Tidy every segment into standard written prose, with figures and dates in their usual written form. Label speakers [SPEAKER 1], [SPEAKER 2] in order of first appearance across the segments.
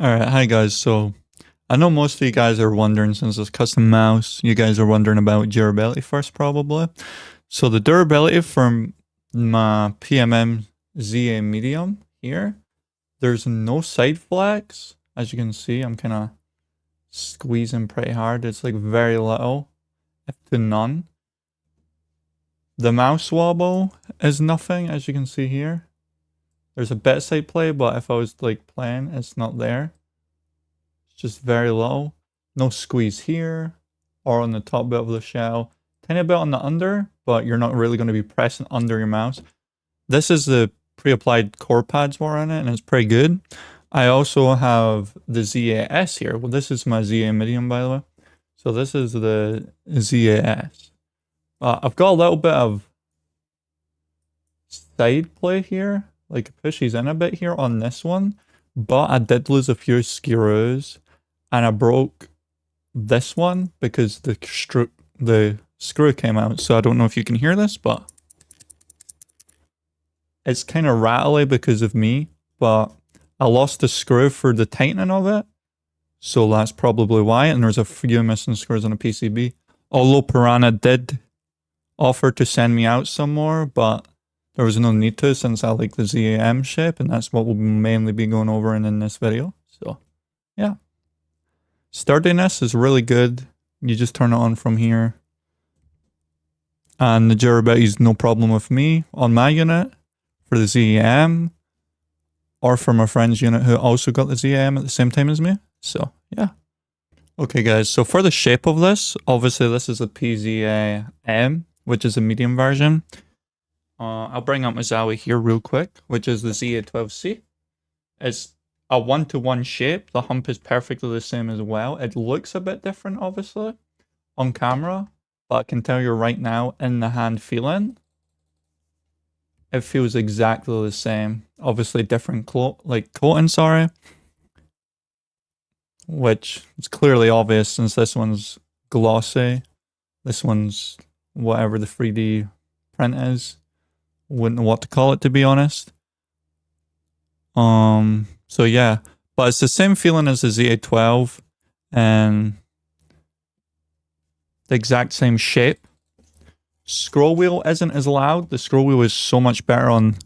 [SPEAKER 1] Alright, hi guys. So, I know most of you guys are wondering, since it's custom mouse, you guys are wondering about durability first probably. So the durability from my PMM ZA medium here, there's no side flex. As you can see, I'm kind of squeezing pretty hard. It's like very little, if to none. The mouse wobble is nothing, as you can see here. There's a bit of side play, but if I was like playing, it's not there. Just very low. No squeeze here or on the top bit of the shell. Tiny bit on the under, but you're not really going to be pressing under your mouse. This is the pre-applied core pads were on it, and it's pretty good. I also have the ZAS here. Well, this is my ZA medium, by the way. So this is the ZAS. I've got a little bit of side play here, like pushes in a bit here on this one, but I did lose a few screws, and I broke this one because the screw came out. So I don't know if you can hear this, but it's kind of rattly because of me, but I lost the screw for the tightening of it. So that's probably why. And there's a few missing screws on a PCB. Although Piranha did offer to send me out some more, but there was no need to, since I like the ZAM shape, and that's what we'll mainly be going over in this video. So yeah. Sturdiness is really good. You just turn it on from here. And the durability is no problem with me on my unit for the ZAM, or for my friend's unit who also got the ZAM at the same time as me. So yeah. Okay guys, so for the shape of this, obviously this is a PZA-M, which is a medium version. I'll bring up my Zowie here real quick, which is the ZA12C. It's a one-to-one shape. The hump is perfectly the same as well. It looks a bit different, obviously, on camera, but I can tell you right now, in the hand feeling, it feels exactly the same. Obviously, different coating, sorry, which is clearly obvious since this one's glossy. This one's whatever the 3D print is. Wouldn't know what to call it, to be honest. So yeah, but it's the same feeling as the ZA12 and the exact same shape. Scroll wheel isn't as loud. The scroll wheel is so much better on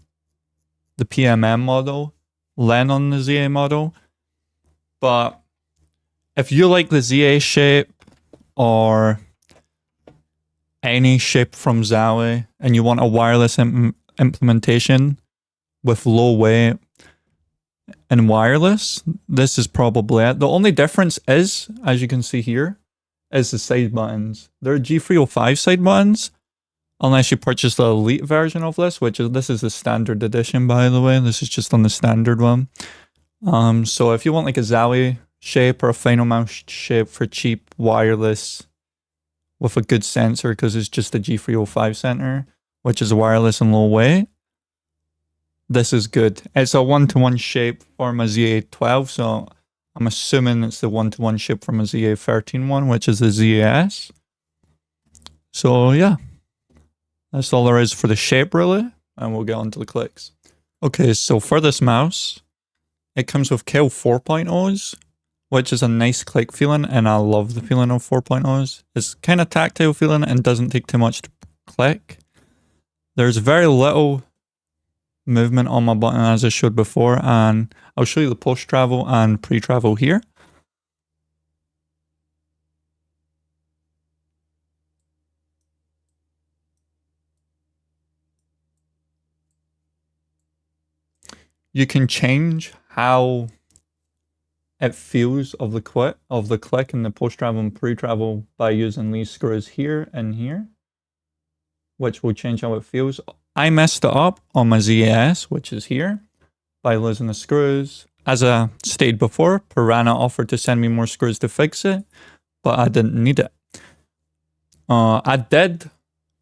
[SPEAKER 1] the PMM model than on the ZA model. But if you like the ZA shape or any shape from Zowie and you want a wireless implementation with low weight and wireless, this is probably it. The only difference is, as you can see here, is the side buttons. They're G305 side buttons, unless you purchase the elite version of this, this is the standard edition, by the way. This is just on the standard one. So if you want like a Zowie shape or a Final Mouse shape for cheap wireless with a good sensor, because it's just a G305 center, which is wireless and low weight, this is good. It's a one-to-one shape for my ZA12, so I'm assuming it's the one-to-one shape from a ZA13 one, which is the ZAS. So yeah, that's all there is for the shape really, and we'll get on to the clicks. Okay, so for this mouse, it comes with KO 4.0s, which is a nice click feeling, and I love the feeling of 4.0s. It's kind of tactile feeling and doesn't take too much to click. There's very little movement on my button, as I showed before, and I'll show you the post-travel and pre-travel here. You can change how it feels of the click in the post-travel and pre-travel by using these screws here and here, which will change how it feels. I messed it up on my ZAS, which is here, by losing the screws. As I stated before, Piranha offered to send me more screws to fix it, but I didn't need it. I did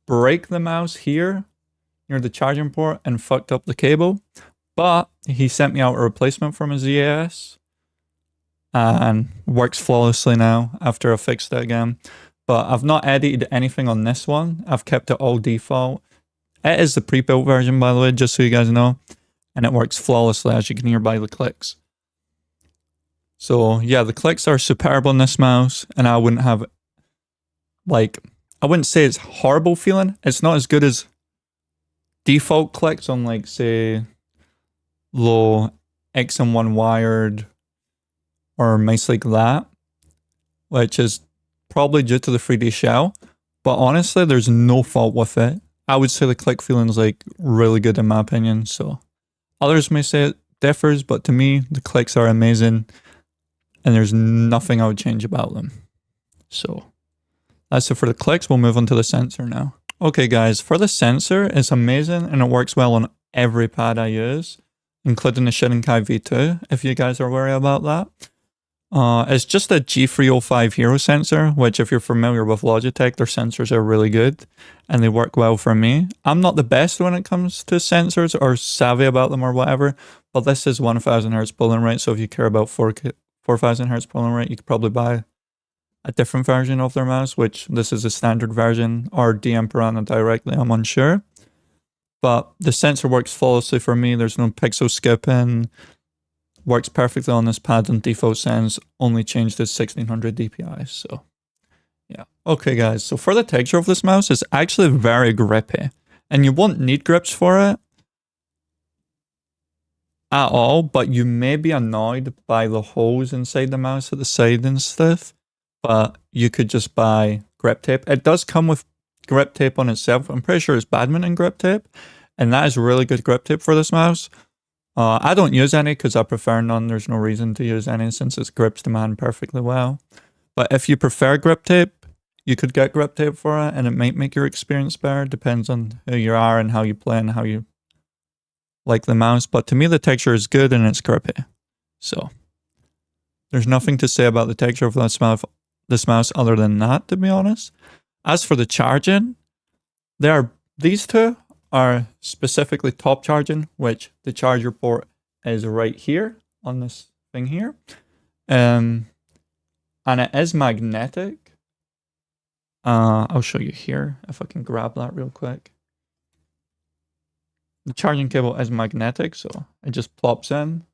[SPEAKER 1] break the mouse here near the charging port and fucked up the cable, but he sent me out a replacement from a ZAS and works flawlessly now after I fixed it again. But I've not edited anything on this one. I've kept it all default. It is the pre-built version, by the way, just so you guys know, and it works flawlessly, as you can hear by the clicks. So yeah, the clicks are superb on this mouse, and I wouldn't have, like, I wouldn't say it's horrible feeling. It's not as good as default clicks on, like, say, low XM1 wired or mice like that, which is probably due to the 3D shell. But honestly, there's no fault with it. I would say the click feeling is like really good in my opinion. So others may say it differs, but to me, the clicks are amazing and there's nothing I would change about them. So that's it for the clicks. We'll move on to the sensor now. Okay guys, for the sensor, it's amazing and it works well on every pad I use, including the Shirinkai V2, if you guys are worried about that. It's just a G305 Hero sensor, which if you're familiar with Logitech, their sensors are really good and they work well for me. I'm not the best when it comes to sensors or savvy about them or whatever, but this is 1000 Hz pulling rate, so if you care about 4000 Hz pulling rate, you could probably buy a different version of their mouse, which this is a standard version, or DM Piranha directly, I'm unsure. But the sensor works flawlessly for me, there's no pixel skipping. Works perfectly on this pad and default settings, only changed to 1600 DPI, so yeah. Okay guys, so for the texture of this mouse, it's actually very grippy. And you won't need grips for it at all, but you may be annoyed by the holes inside the mouse at the side and stuff. But you could just buy grip tape. It does come with grip tape on itself. I'm pretty sure it's badminton grip tape. And that is really good grip tape for this mouse. I don't use any because I prefer none. There's no reason to use any since its grips the man perfectly well. But if you prefer grip tape, you could get grip tape for it and it might make your experience better. Depends on who you are and how you play and how you like the mouse. But to me, the texture is good and it's grippy. So there's nothing to say about the texture of this mouse other than that, to be honest. As for the charging, these two are specifically top charging, which the charger port is right here on this thing here. And it is magnetic. I'll show you here if I can grab that real quick. The charging cable is magnetic, so it just plops in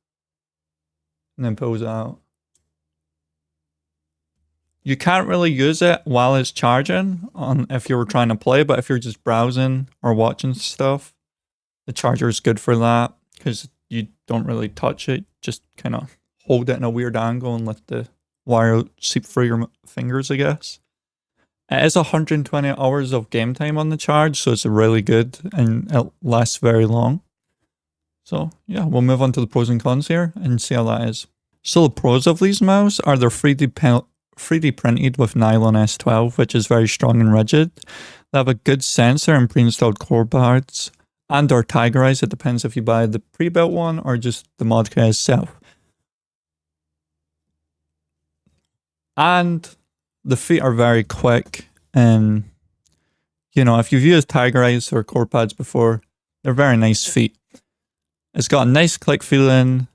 [SPEAKER 1] and then pulls out. You can't really use it while it's charging if you were trying to play, but if you're just browsing or watching stuff, the charger is good for that because you don't really touch it. Just kind of hold it in a weird angle and let the wire seep through your fingers, I guess. It is 120 hours of game time on the charge, so it's really good and it lasts very long. So yeah, we'll move on to the pros and cons here and see how that is. So the pros of these mouse are they're 3D printed with nylon S12, which is very strong and rigid. They have a good sensor and pre-installed core pads and are tigerized. It depends if you buy the pre-built one or just the mod kit itself. And the feet are very quick, and you know, if you've used tigerized or core pads before, they're very nice feet. It's got a nice click feeling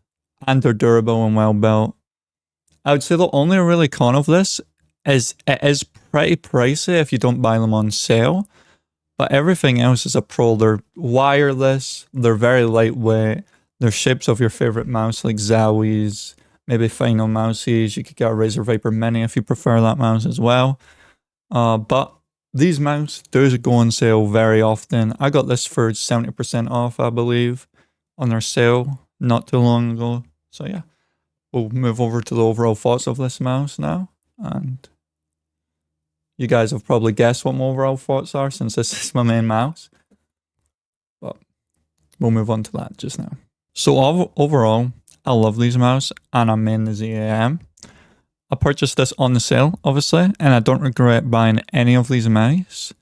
[SPEAKER 1] and they're durable and well built. I would say the only really con of this is it is pretty pricey if you don't buy them on sale, but everything else is a pro. They're wireless, they're very lightweight, they're shapes of your favorite mouse like Zowies, maybe Final Mouses. You could get a Razer Viper Mini if you prefer that mouse as well. But these mouse do go on sale very often. I got this for 70% off, I believe, on their sale not too long ago. So yeah. We'll move over to the overall thoughts of this mouse now, and you guys have probably guessed what my overall thoughts are since this is my main mouse, but we'll move on to that just now. So overall, I love these mouse and I'm in the ZAM. I purchased this on the sale, obviously, and I don't regret buying any of these mice.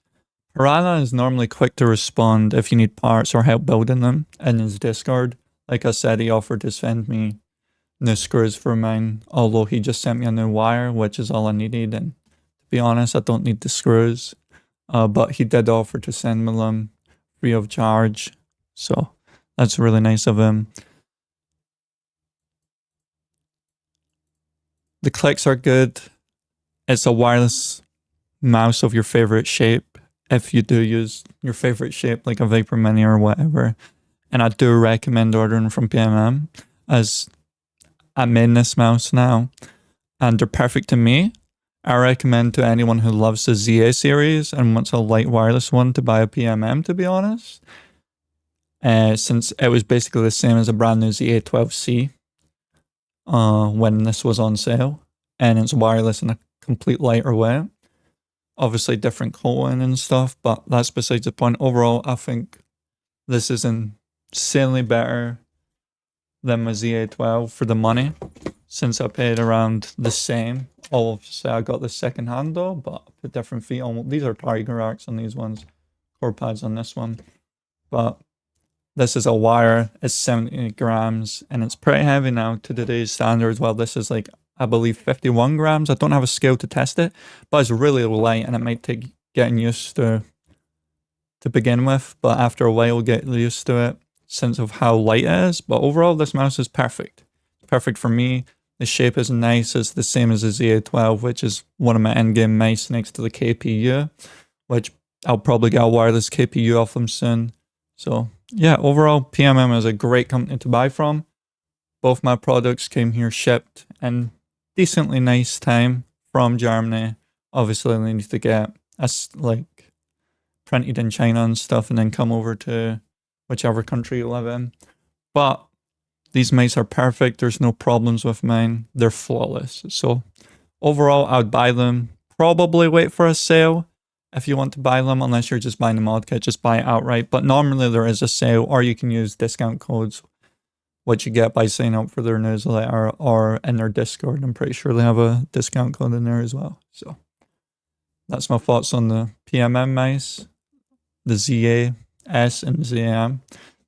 [SPEAKER 1] Piranha is normally quick to respond if you need parts or help building them in his Discord. Like I said, he offered to send me new screws for mine, although he just sent me a new wire, which is all I needed, and to be honest, I don't need the screws, but he did offer to send me them free of charge, so that's really nice of him. The clicks are good. It's a wireless mouse of your favorite shape, if you do use your favorite shape like a Viper Mini or whatever, and I do recommend ordering from PMM, as I made this mouse now, and they're perfect to me. I recommend to anyone who loves the ZA series and wants a light wireless one to buy a PMM, to be honest. Since it was basically the same as a brand new ZA12C when this was on sale, and it's wireless in a complete lighter way. Obviously different coating and stuff, but that's besides the point. Overall, I think this is insanely better than my ZA12 for the money, since I paid around the same. Obviously, I got the second hand though, but I put different feet on. These are Tiger Arcs on these ones, core pads on this one. But this is a wire, it's 70 grams, and it's pretty heavy now to today's standards. Well, this is like, I believe 51 grams. I don't have a scale to test it, but it's really light, and it might take getting used to begin with, but after a while get used to it, sense of how light it is. But overall, this mouse is perfect. Perfect for me. The shape is nice. It's the same as the ZA12, which is one of my endgame mice next to the KPU, which I'll probably get a wireless KPU off them soon. So yeah, overall, PMM is a great company to buy from. Both my products came here shipped in decently nice time from Germany. Obviously, they need to get like printed in China and stuff, and then come over to whichever country you live in. But these mice are perfect. There's no problems with mine. They're flawless. So overall, I would buy them. Probably wait for a sale if you want to buy them, unless you're just buying the mod kit, just buy it outright. But normally there is a sale, or you can use discount codes, what you get by signing up for their newsletter or in their Discord. I'm pretty sure they have a discount code in there as well. So that's my thoughts on the PMM mice, the ZA-S and the ZA-M.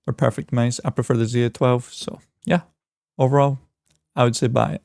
[SPEAKER 1] They're perfect mice. I prefer the ZA-12. So yeah, overall, I would say buy it.